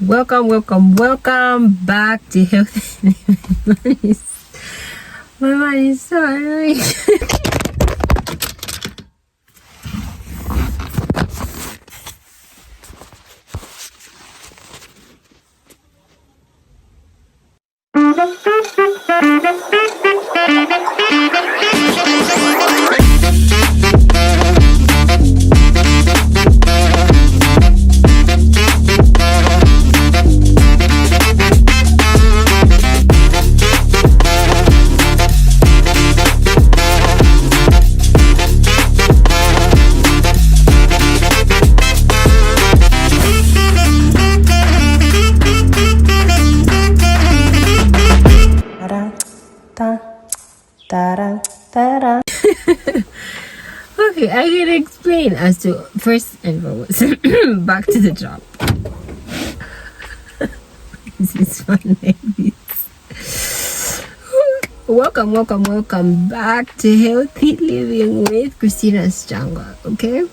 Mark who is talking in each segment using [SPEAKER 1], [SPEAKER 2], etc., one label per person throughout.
[SPEAKER 1] Welcome back to Healthy Living. My man is so annoying. Okay, I can explain as to first and foremost. Back to the job. This is fun like this. Welcome back to Healthy Living with Christina's Jungle. Okay,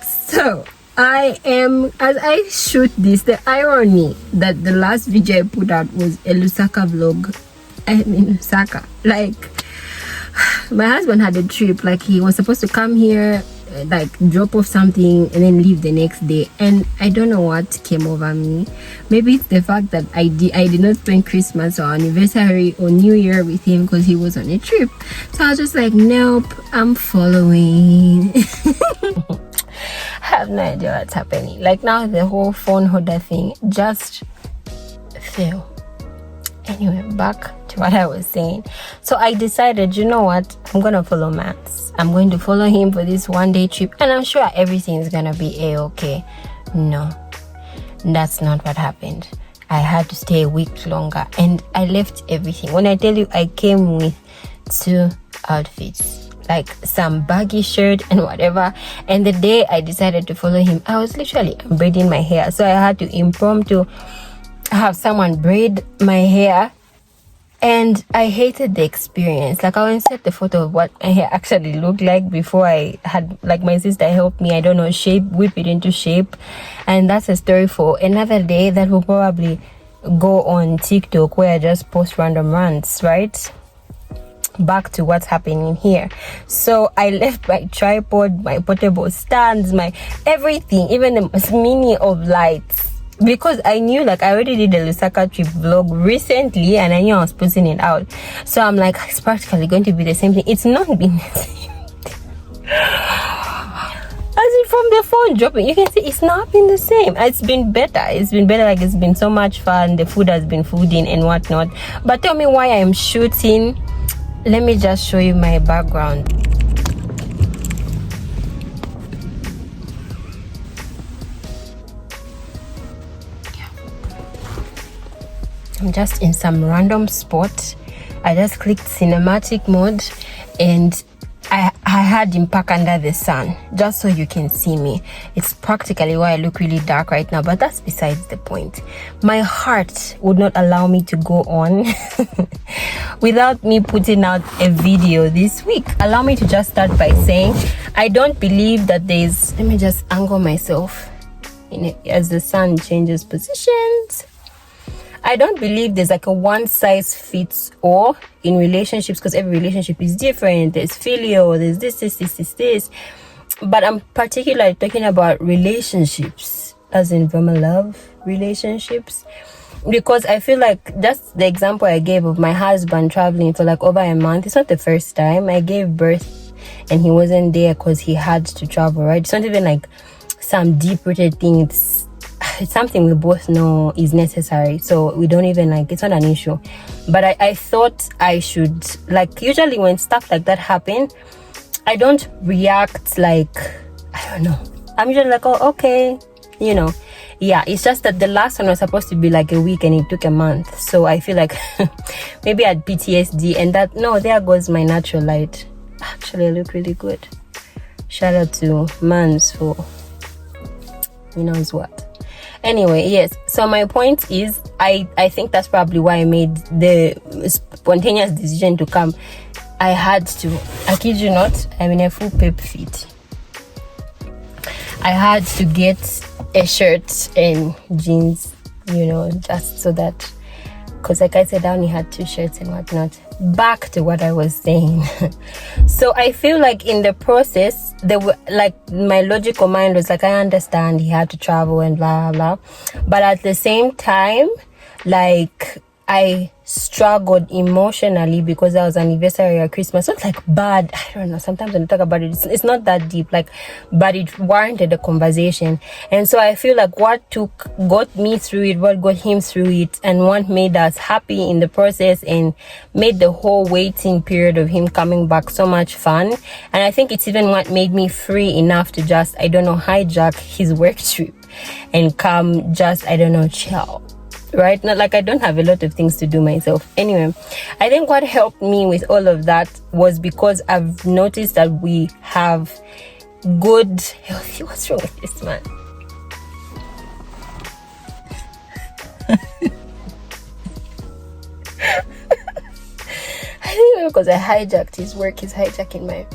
[SPEAKER 1] so I am, as I shoot this, the irony that the last video I put out was a Lusaka vlog. I'm in Lusaka. Like, my husband had a trip. Like, he was supposed to come here, like drop off something and then leave the next day, and I don't know what came over me. Maybe it's the fact that I did not spend Christmas or anniversary or New Year with him because he was on a trip. So I was just like, nope, I'm following. I have no idea what's happening. Like, now the whole phone holder thing just failed. Anyway, back to what I was saying. So I decided, you know what, I'm gonna follow Max. I'm going to follow him for this one-day trip, and I'm sure everything is gonna be a-okay. No, that's not what happened. I had to stay a week longer, and I left everything. When I tell you, I came with 2 outfits, like some baggy shirt and whatever. And the day I decided to follow him, I was literally braiding my hair, so I had to impromptu have someone braid my hair, and I hated the experience. Like, I insert the photo of what my hair actually looked like before I had, like, my sister helped me, I don't know, whip it into shape. And that's a story for another day that will probably go on TikTok, where I just post random rants, right? Back to what's happening here. So I left my tripod, my portable stands, my everything, even the mini of lights, because I knew, like, I already did the Lusaka trip vlog recently and I knew I was putting it out. So I'm like, it's practically going to be the same thing. It's not been the same thing. As in, from the phone dropping, you can see it's not been the same. It's been better. Like, it's been so much fun. The food has been fooding and whatnot. But tell me why I'm shooting. Let me just show you my background. I'm just in some random spot. I just clicked cinematic mode, and I had him park under the sun just so you can see me. It's practically why I look really dark right now, but that's besides the point. My heart would not allow me to go on without me putting out a video this week. Allow me to just start by saying, I don't believe that there's, let me just angle myself in it as the sun changes positions. I don't believe there's like a one size fits all in relationships, because every relationship is different. There's filial, there's this. But I'm particularly talking about relationships, as in from a love relationships, because I feel like just the example I gave of my husband traveling for like over a month, it's not the first time. I gave birth and he wasn't there because he had to travel, right? It's not even like some deep-rooted thing. It's something we both know is necessary, so we don't even, like, it's not an issue. But I thought I should, like, usually when stuff like that happen, I don't react like, I don't know, I'm usually like, oh, okay, you know. Yeah, it's just that the last one was supposed to be like a week and it took a month, so I feel like maybe I had PTSD, and that, no, there goes my natural light. Actually, I look really good. Shout out to Mans for, he knows what. Anyway, yes, so my point is, I think that's probably why I made the spontaneous decision to come. I had to, I kid you not, I'm in a full pep fit. I had to get a shirt and jeans just so that, because like I said, I only had 2 shirts and whatnot. Back to what I was saying. So I feel like in the process, there were like, my logical mind was like, I understand he had to travel and blah blah blah, but at the same time, like, I struggled emotionally because that was anniversary or Christmas. So it's like bad. I don't know. Sometimes when I talk about it, it's not that deep, like, but it warranted a conversation. And so I feel like what got me through it, what got him through it, and what made us happy in the process and made the whole waiting period of him coming back so much fun. And I think it's even what made me free enough to just, hijack his work trip and come just, chill. Right? Not like I don't have a lot of things to do myself. Anyway, I think what helped me with all of that was because I've noticed that we have good healthy. What's wrong with this man? I think because I hijacked his work, he's hijacking mine.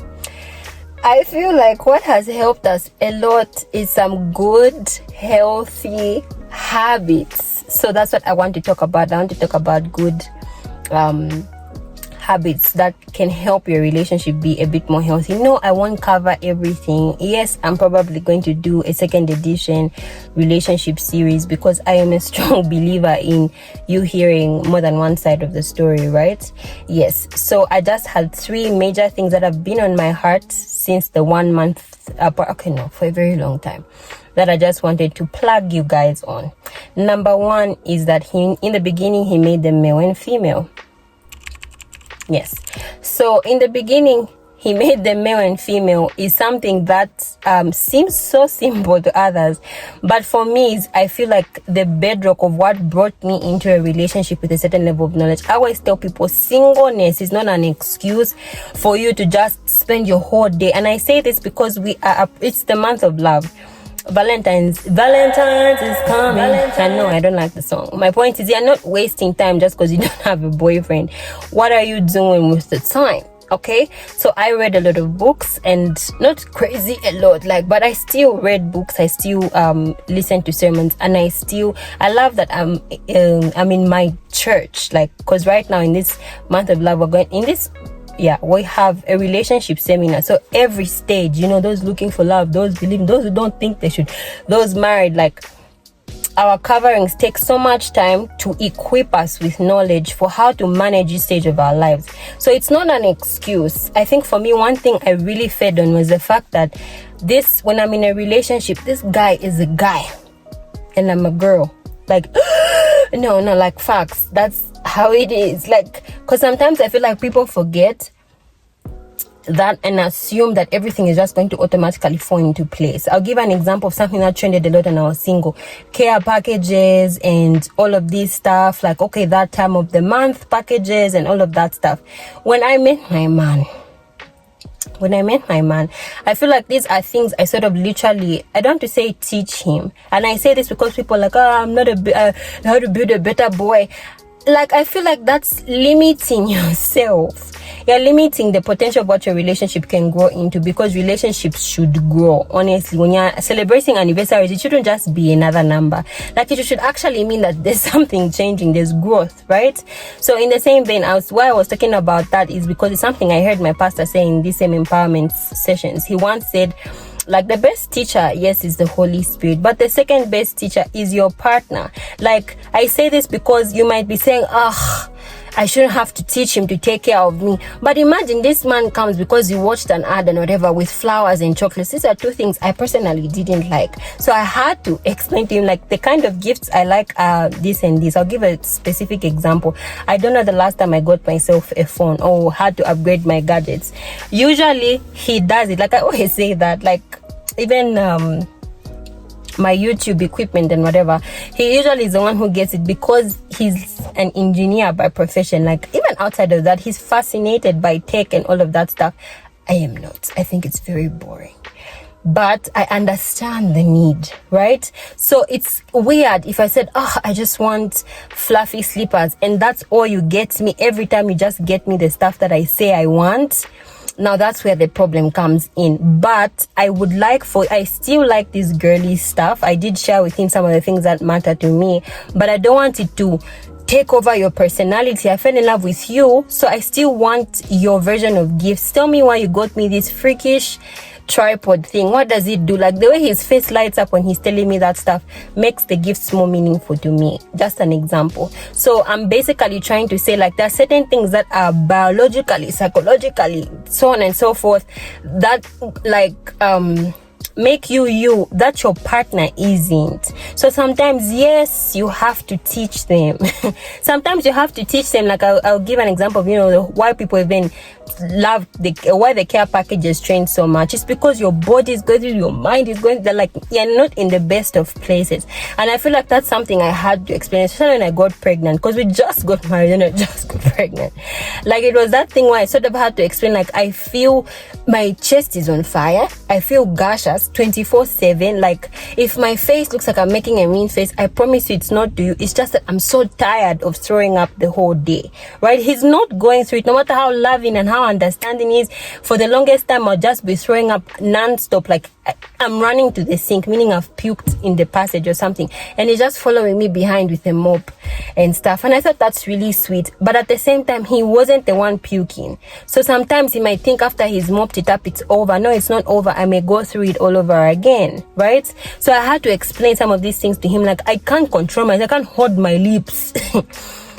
[SPEAKER 1] I feel like what has helped us a lot is some good, healthy habits. So that's what I want to talk about. I want to talk about good habits that can help your relationship be a bit more healthy. No, I won't cover everything. Yes, I'm probably going to do a second edition relationship series because I am a strong believer in you hearing more than one side of the story, right? Yes. So I just had 3 major things that have been on my heart since the 1 month, for a very long time, that I just wanted to plug you guys on. Number 1 is that in the beginning, he made them male and female. Yes. So in the beginning, he made them male and female is something that seems so simple to others. But for me, I feel like the bedrock of what brought me into a relationship with a certain level of knowledge. I always tell people singleness is not an excuse for you to just spend your whole day. And I say this because it's the month of love. Valentine's is coming. I know I don't like the song. My point is, you're not wasting time just because you don't have a boyfriend. What are you doing with the time? Okay, so I read a lot of books, and not crazy a lot, but I still read books. I still listen to sermons, and I love that I'm in my church, because right now in this month of love, we're going in this. Yeah, we have a relationship seminar. So every stage, those looking for love, those believing, those who don't think they should, those married, our coverings take so much time to equip us with knowledge for how to manage each stage of our lives. So it's not an excuse. I think for me, one thing I really fed on was the fact that when I'm in a relationship, this guy is a guy and I'm a girl. No, facts. That's how it is. Because sometimes I feel like people forget that and assume that everything is just going to automatically fall into place. I'll give an example of something that trended a lot when I was single. Care packages and all of this stuff. That time of the month packages and all of that stuff. When I met my man, I feel like these are things I sort of literally, I don't want to say teach him. And I say this because people are like, I'm not how to build a better boy. I feel like that's limiting yourself. You're limiting the potential of what your relationship can grow into, because relationships should grow. Honestly, when you're celebrating anniversaries, it shouldn't just be another number. It should actually mean that there's something changing, there's growth, right? So in the same vein, why I was talking about that is because it's something I heard my pastor say in these same empowerment sessions. He once said, the best teacher, yes, is the Holy Spirit, but the second best teacher is your partner. I say this because you might be saying, I shouldn't have to teach him to take care of me. But imagine this man comes because you watched an ad and whatever with flowers and chocolates. These are 2 things I personally didn't like. So I had to explain to him, the kind of gifts I like are this and this. I'll give a specific example. I don't know the last time I got myself a phone or had to upgrade my gadgets. Usually he does it. I always say that, even my YouTube equipment and whatever, he usually is the one who gets it because he's an engineer by profession. Even outside of that, he's fascinated by tech and all of that stuff. I am not. I think it's very boring. But I understand the need, right? So it's weird if I said, I just want fluffy slippers, and that's all you get me every time. You just get me the stuff that I say I want. Now that's where the problem comes in. But I still like this girly stuff. I did share with him some of the things that matter to me, but I don't want it to take over your personality. I fell in love with you, so I still want your version of gifts. Tell me why you got me this freakish tripod thing. What does it do? Like, the way his face lights up when he's telling me that stuff makes the gifts more meaningful to me. Just an example. So I'm basically trying to say, like, there are certain things that are biologically, psychologically, so on and so forth, that like make you that your partner isn't. So sometimes, yes, you have to teach them. Sometimes you have to teach them. Like, I'll give an example of why people even love why the care packages train so much. It's because your body is going through, your mind is going through, like, you're not in the best of places. And I feel like that's something I had to explain, especially when I got pregnant, because we just got married and I just got pregnant. Like, it was that thing where I sort of had to explain, like, I feel my chest is on fire, I feel gaseous 24/7. Like, if my face looks like I'm making a mean face, I promise you it's not to you. It's just that I'm so tired of throwing up the whole day, right? He's not going through it. No matter how loving and how understanding he is, for the longest time I'll just be throwing up non-stop. Like, I'm running to the sink, meaning I've puked in the passage or something, and he's just following me behind with a mop and stuff. And I thought that's really sweet, but at the same time, he wasn't the one puking. So sometimes he might think after he's mopped it up, it's over. No, it's not over. I may go through it all over again, right? So I had to explain some of these things to him. Like, I can't control myself, I can't hold my lips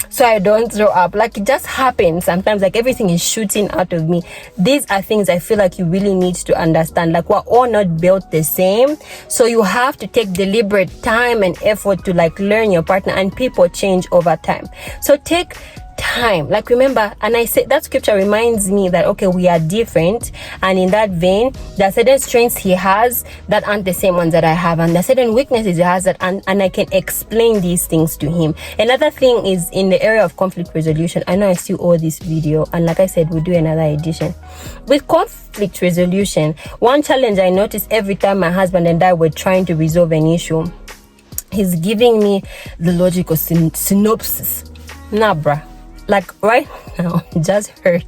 [SPEAKER 1] so I don't throw up. Like, it just happens sometimes. Like, everything is shooting out of me. These are things I feel like you really need to understand. Like, we're all not built the same, so you have to take deliberate time and effort to, like, learn your partner. And people change over time, so take time. Like, remember, and I say that scripture reminds me that, okay, we are different, and in that vein, there are certain strengths he has that aren't the same ones that I have, and there are certain weaknesses he has that, and I can explain these things to him. Another thing is in the area of conflict resolution. I know I still owe this video, and like I said, we'll do another edition. With conflict resolution, one challenge I noticed every time my husband and I were trying to resolve an issue, he's giving me the logical synopsis. Nah, bruh. Like, right now, I'm just hurt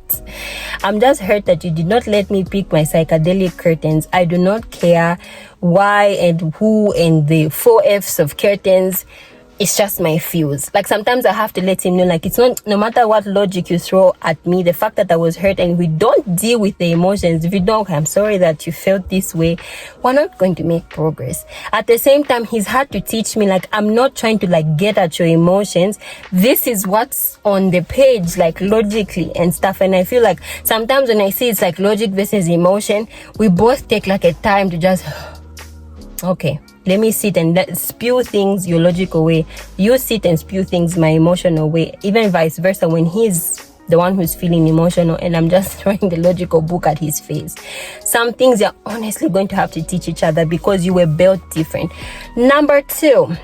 [SPEAKER 1] that you did not let me pick my psychedelic curtains. I do not care why and who and the 4 F's of curtains. It's just my feels. Like, sometimes I have to let him know, like, it's not, no matter what logic you throw at me, the fact that I was hurt, and we don't deal with the emotions. If you don't, I'm sorry that you felt this way, we're not going to make progress. At the same time, he's had to teach me, like, I'm not trying to, like, get at your emotions. This is what's on the page, like, logically and stuff. And I feel like sometimes when I see it's like logic versus emotion, we both take, like, a time to just, okay, let me sit and spew things your logical way. You sit and spew things my emotional way. Even vice versa, when he's the one who's feeling emotional and I'm just throwing the logical book at his face. Some things you're honestly going to have to teach each other because you were built different. Number 2,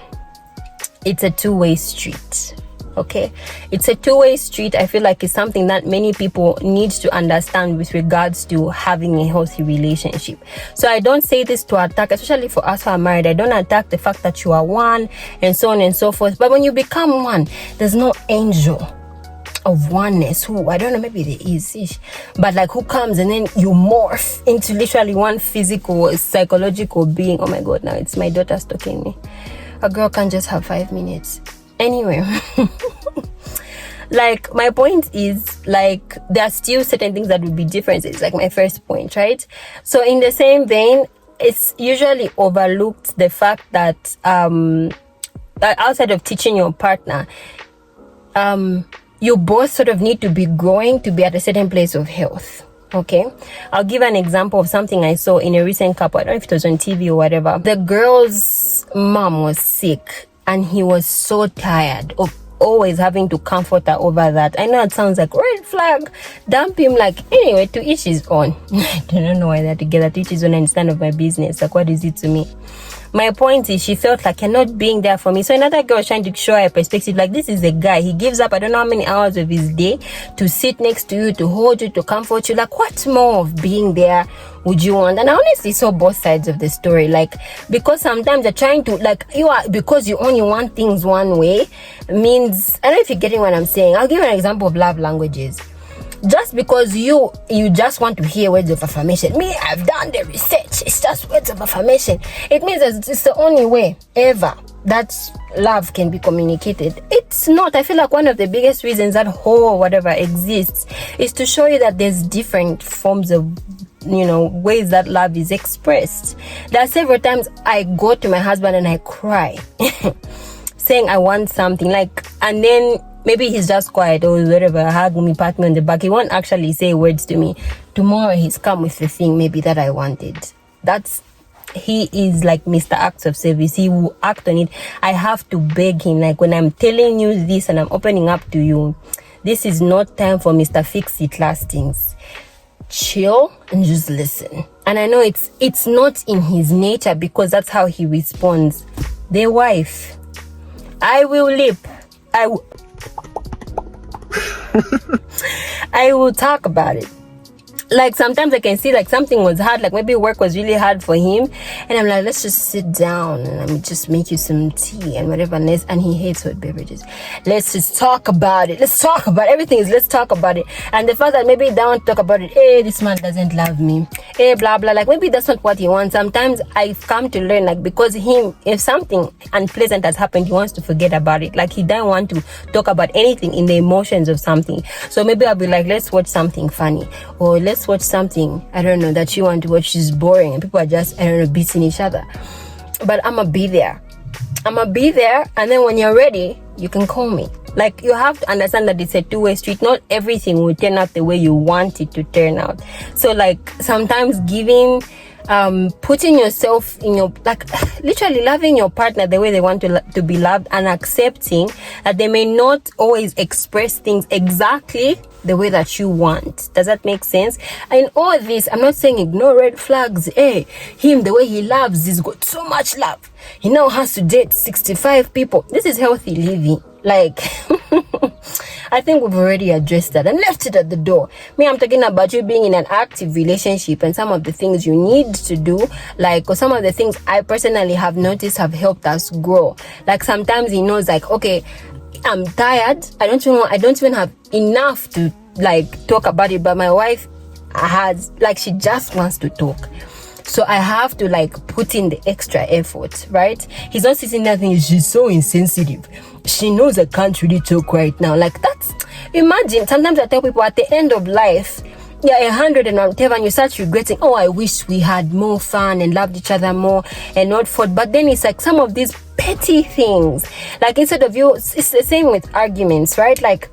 [SPEAKER 1] it's a two-way street. Okay, it's a two-way street. I feel like it's something that many people need to understand with regards to having a healthy relationship. So I don't say this to attack, especially for us who are married. I don't attack the fact that you are one and so on and so forth. But when you become one, there's no angel of oneness who, I don't know, maybe there is, but like, who comes and then you morph into literally one physical, psychological being. Oh my God, now it's my daughter stalking me. A girl can't just have 5 minutes. Anyway, like, my point is, like, there are still certain things that would be different. It's like my first point, right? So in the same vein, it's usually overlooked the fact that outside of teaching your partner, you both sort of need to be growing to be at a certain place of health. Okay, I'll give an example of something I saw in a recent couple. I don't know if it was on TV or whatever. The girl's mom was sick, and he was so tired of always having to comfort her over that. I know it sounds like red flag, dump him. Like, anyway, to each his own. I don't know why they're together. To each his own, and it's none of my business. Like, what is it to me? My point is, she felt like you're not being there for me. So another girl was trying to show her perspective, like, this is a guy, he gives up I don't know how many hours of his day to sit next to you, to hold you, to comfort you. Like, what more of being there would you want? And I honestly saw both sides of the story. Like, because sometimes they're trying to, like, because you only want things one way means, I don't know if you're getting what I'm saying. I'll give you an example of love languages. just because you just want to hear words of affirmation. Me, I've done the research. It's just words of affirmation. It means that it's the only way ever that love can be communicated. It's not. I feel like one of the biggest reasons that whole whatever exists is to show you that there's different forms of, ways that love is expressed. There are several times I go to my husband and I cry saying I want something, and then maybe he's just quiet or whatever, hug me, pat me on the back. He won't actually say words to me. Tomorrow he's come with the thing maybe that I wanted. He is like Mr. Acts of Service. He will act on it. I have to beg him. Like, when I'm telling you this and I'm opening up to you, this is not time for Mr. Fix It last things. Chill and just listen. And I know it's not in his nature, because that's how he responds. The wife, I will lip. I will talk about it. Like, sometimes I can see like something was hard, like maybe work was really hard for him, and I'm like, let's just sit down and let me just make you some tea and whatever. And he hates hot beverages. Let's just talk about it. Let's talk about it. Everything is let's talk about it. And the fact that maybe they don't talk about it, this man doesn't love me, blah blah, like maybe that's not what he wants. Sometimes I've come to learn, like, because if something unpleasant has happened, he wants to forget about it. Like, he doesn't want to talk about anything in the emotions of something. So maybe I'll be like, let's watch something funny, or let's watch something, I don't know, that you want to watch is boring and people are just, I don't know, beating each other. But I'ma be there, and then when you're ready, you can call me. Like, you have to understand that it's a two-way street. Not everything will turn out the way you want it to turn out. So, like, sometimes putting yourself in your, like, literally loving your partner the way they want to be loved, and accepting that they may not always express things exactly the way that you want. Does that make sense? And all this, I'm not saying ignore red flags. Him, the way he loves, he's got so much love. He now has to date 65 people. This is healthy living. Like, I think we've already addressed that and left it at the door. Me, I'm talking about you being in an active relationship and some of the things you need to do, like, or some of the things I personally have noticed have helped us grow. Like, sometimes he knows, like, okay, I'm tired. I don't even have enough to, like, talk about it. But my wife has, like, she just wants to talk. So I have to, like, put in the extra effort, right? He's not sitting there thinking, she's so insensitive. She knows I can't really talk right now. Like, imagine, sometimes I tell people at the end of life, you're 100 and whatever, and you start regretting, I wish we had more fun and loved each other more and not fought. But then it's like some of these petty things, like, instead of you, it's the same with arguments, right? Like,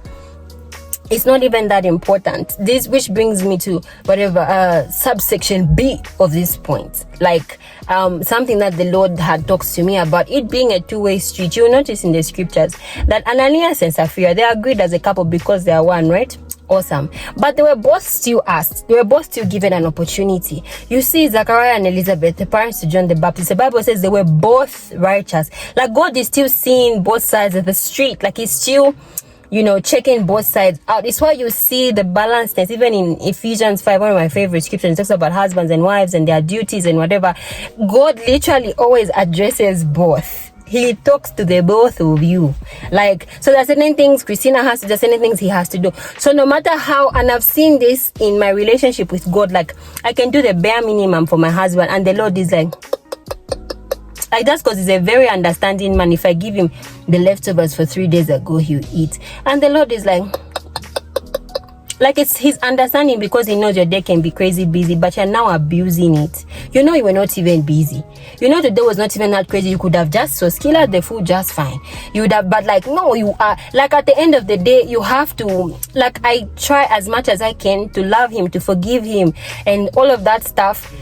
[SPEAKER 1] it's not even that important. This, which brings me to whatever subsection B of this point, like something that the Lord had talked to me about, it being a two-way street. You'll notice in the scriptures that Ananias and Sapphira, they agreed as a couple because they are one, right? Awesome. But they were both still asked. They were both still given an opportunity. You see, Zachariah and Elizabeth, the parents to John the Baptist, the Bible says they were both righteous. Like, God is still seeing both sides of the street. Like, he's still, checking both sides out. It's why you see the balancedness, even in Ephesians 5, one of my favorite scriptures, it talks about husbands and wives and their duties and whatever. God literally always addresses both. He talks to the both of you. Like, so there's certain things Christina has to do, there's certain things he has to do. So no matter how, and I've seen this in my relationship with God, like, I can do the bare minimum for my husband, and the Lord is like that's because he's a very understanding man. If I give him the leftovers for 3 days ago, he'll eat. And the Lord is like it's his understanding, because he knows your day can be crazy busy, but you're now abusing it. You were not even busy. The day was not even that crazy. You could have just skill out the food just fine. You would have, but no, you are, at the end of the day, you have to, I try as much as I can to love him, to forgive him, and all of that stuff.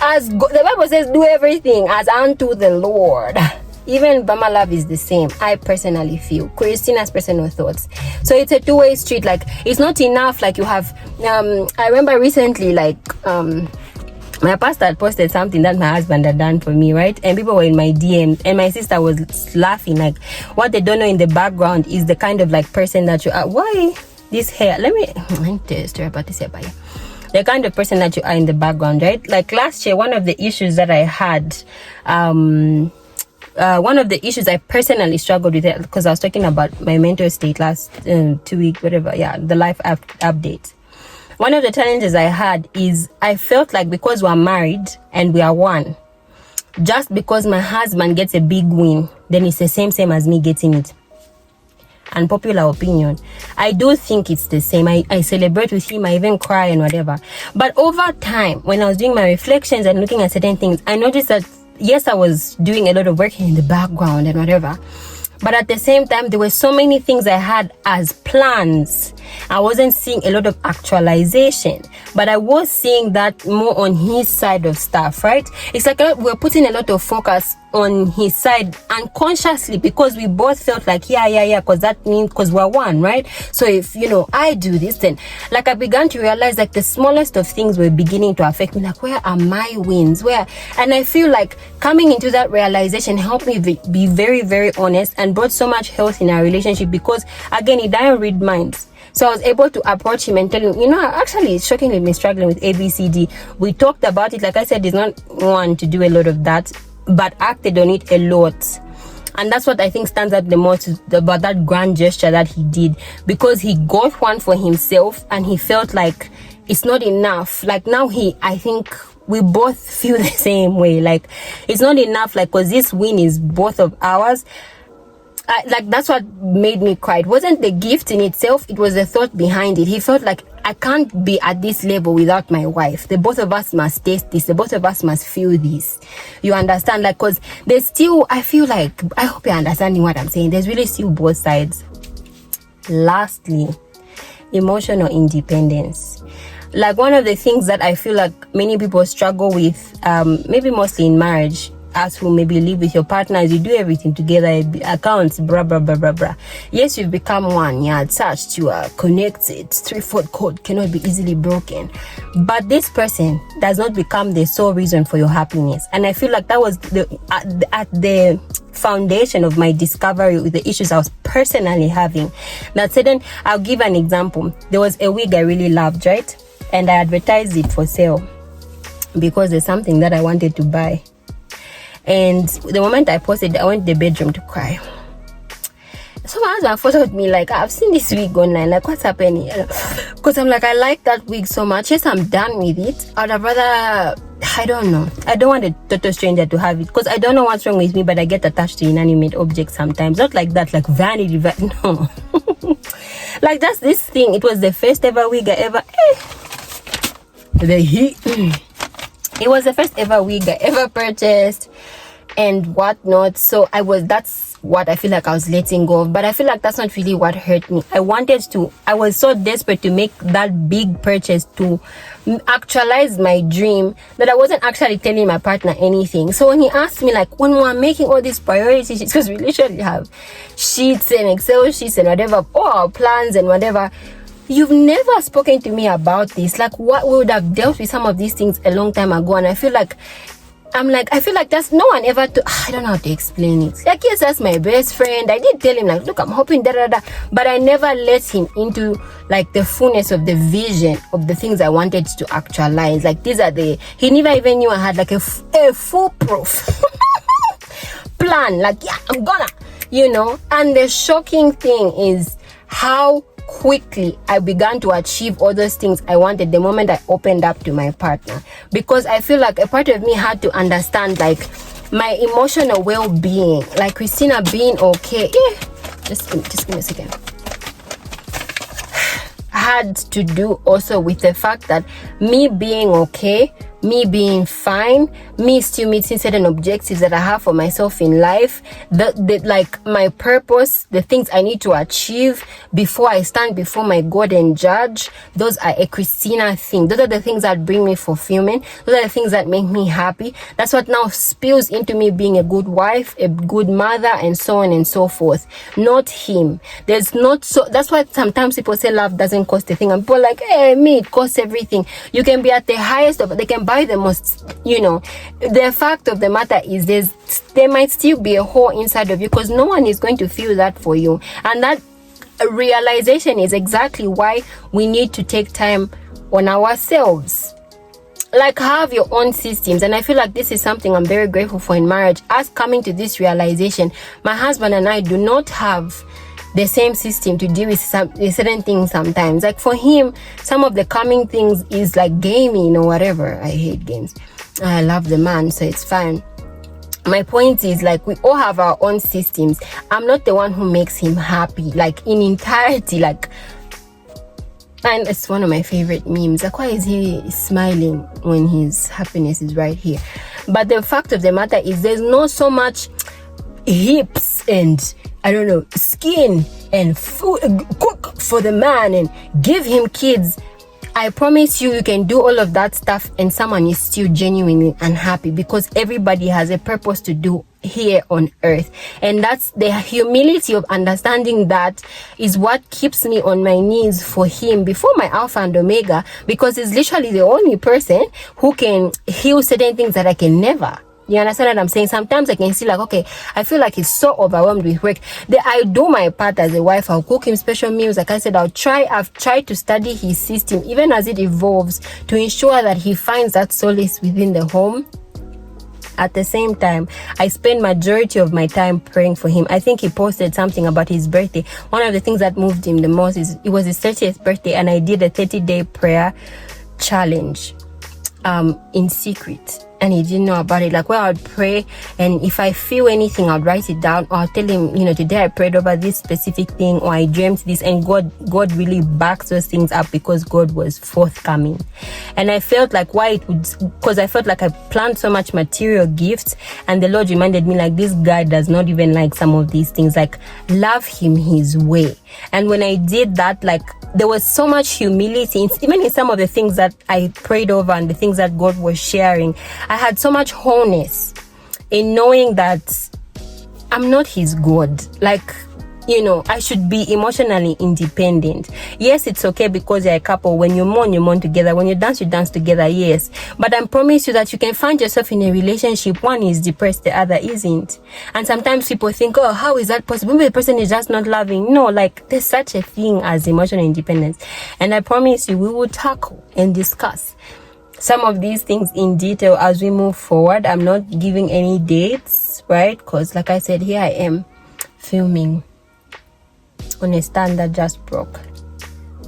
[SPEAKER 1] As God, the Bible says, do everything as unto the Lord. Even Bama love is the same, I personally feel. Christina's personal thoughts. So it's a two-way street. Like, it's not enough. Like, you have, I remember recently, my pastor had posted something that my husband had done for me, right? And people were in my DM, and my sister was laughing. Like, what they don't know in the background is the kind of, person that you are. Why this hair? Let me tell you a story about this hair, by the kind of person that you are in the background, right? Like, last year, one of the issues that I had, one of the issues I personally struggled with, because I was talking about my mental state last 2 weeks, whatever, the life update. One of the challenges I had is I felt like because we're married and we are one, just because my husband gets a big win, then it's the same as me getting it. Unpopular opinion, I do think it's the same. I celebrate with him, I even cry and whatever. But over time, when I was doing my reflections and looking at certain things, I noticed that yes, I was doing a lot of work in the background and whatever, but at the same time, there were so many things I had as plans. I wasn't seeing a lot of actualization, but I was seeing that more on his side of stuff, right? It's like we're putting a lot of focus on his side unconsciously, because we both felt like because that means, because we're one, right? So if I do this, then like I began to realize like the smallest of things were beginning to affect me. Like, where are my wins? And I feel like coming into that realization helped me be very, very honest, and brought so much health in our relationship, because again, it doesn't read minds. So I was able to approach him and tell him, I actually shockingly been struggling with ABCD. We talked about it. Like I said, he's not one to do a lot of that, but acted on it a lot. And that's what I think stands out the most about that grand gesture that he did, because he got one for himself and he felt like it's not enough. Like now I think we both feel the same way. Like it's not enough, like, because this win is both of ours. That's what made me cry. It wasn't the gift in itself, it was the thought behind it. He felt like, I can't be at this level without my wife. The both of us must taste this. The both of us must feel this. You understand? Like, because there's still, I feel like, I hope you're understanding what I'm saying. There's really still both sides. Lastly, emotional independence. Like, one of the things that I feel like many people struggle with, maybe mostly in marriage, as who maybe live with your partners, you do everything together, accounts, blah blah blah blah blah. Yes, you've become one, attached, you are connected, 3/4 cord cannot be easily broken, but this person does not become the sole reason for your happiness. And I feel like that was at the foundation of my discovery with the issues I was personally having. That said, I'll give an example. There was a wig I really loved, right? And I advertised it for sale because there's something that I wanted to buy. And the moment I posted, I went to the bedroom to cry. So my husband followed me like, I've seen this wig online, like, what's happening? Because I'm like, I like that wig so much. Yes, I'm done with it. I'd rather, I don't know. I don't want a total stranger to have it, because I don't know what's wrong with me, but I get attached to inanimate objects sometimes. Not like that, like vanity, no. Like, just this thing. It was the first ever wig I ever, it was the first ever wig I ever purchased and whatnot. So that's what I feel like I was letting go of. But I feel like that's not really what hurt me. I was so desperate to make that big purchase to actualize my dream that I wasn't actually telling my partner anything. So when he asked me, like, when we're making all these priority sheets, because we literally have sheets and Excel sheets and whatever, all our plans and whatever, you've never spoken to me about this. Like, what we would have dealt with some of these things a long time ago. And I feel like that's no one ever I don't know how to explain it. Like, yes, that's my best friend. I did tell him, like, look, I'm hoping but I never let him into like the fullness of the vision of the things I wanted to actualize. Like, he never even knew I had like a foolproof plan. Like, I'm gonna, and the shocking thing is how quickly I began to achieve all those things I wanted the moment I opened up to my partner. Because I feel like a part of me had to understand, like, my emotional well-being, like Christina being okay. Just give me a second. Had to do also with the fact that me being okay, me being fine, me still meeting certain objectives that I have for myself in life, like my purpose, the things I need to achieve before I stand before my God and judge, those are a Christina thing. Those are the things that bring me fulfillment. Those are the things that make me happy. That's what now spills into me being a good wife, a good mother, and so on and so forth. Not him. That's why sometimes people say love doesn't cost a thing, and people are like, me, it costs everything. You can be at the highest of it, they can buy the most, the fact of the matter is there might still be a hole inside of you, because no one is going to feel that for you. And that realization is exactly why we need to take time on ourselves. like have your own systems. And I feel like this is something I'm very grateful for in marriage. Us coming to this realization, my husband and I do not have the same system to deal with certain things sometimes. Like for him, some of the calming things is like gaming or whatever. I hate games. I love the man, so it's fine. My point is, like, we all have our own systems. I'm not the one who makes him happy, like in entirety, like. And it's one of my favorite memes. Like, why is he smiling when his happiness is right here? But the fact of the matter is, there's not so much hips and, I don't know, skin and food, cook for the man and give him kids. I promise you, you can do all of that stuff and someone is still genuinely unhappy, because everybody has a purpose to do here on earth. And that's the humility of understanding that is what keeps me on my knees for him before my Alpha and Omega, because he's literally the only person who can heal certain things that I can never. You understand what I'm saying? Sometimes I can see like, okay, I feel like he's so overwhelmed with work. I do my part as a wife. I'll cook him special meals. Like I said, I've tried to study his system, even as it evolves, to ensure that he finds that solace within the home. At the same time, I spend majority of my time praying for him. I think he posted something about his birthday. One of the things that moved him the most is it was his 30th birthday, and I did a 30-day prayer challenge in secret. And he didn't know about it. Like, where I'd pray, and if I feel anything, I'd write it down, or I'll tell him, you know, today I prayed over this specific thing, or I dreamt this, and God really backs those things up, because God was forthcoming. And I felt like because I felt like I planned so much material gifts, and the Lord reminded me, like, this guy does not even like some of these things. Like, love him his way. And when I did that, like, there was so much humility, even in some of the things that I prayed over and the things that God was sharing. I had so much wholeness in knowing that I'm not his God. Like, you know, I should be emotionally independent. Yes, it's okay because you're a couple. When you mourn together. When you dance together, yes. But I promise you that you can find yourself in a relationship. One is depressed, the other isn't. And sometimes people think, oh, how is that possible? Maybe the person is just not loving. No, like, there's such a thing as emotional independence. And I promise you, we will tackle and discuss some of these things in detail as we move forward. I'm not giving any dates, right? Because like I said, here I am filming on a stand that just broke.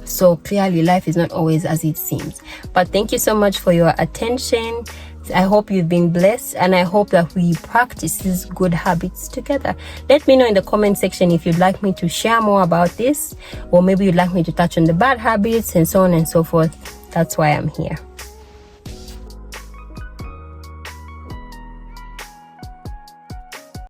[SPEAKER 1] So clearly life is not always as it seems. But thank you so much for your attention. I hope you've been blessed, and I hope that we practice these good habits together. Let me know in the comment section if you'd like me to share more about this, or maybe you'd like me to touch on the bad habits and so on and so forth. That's why I'm here.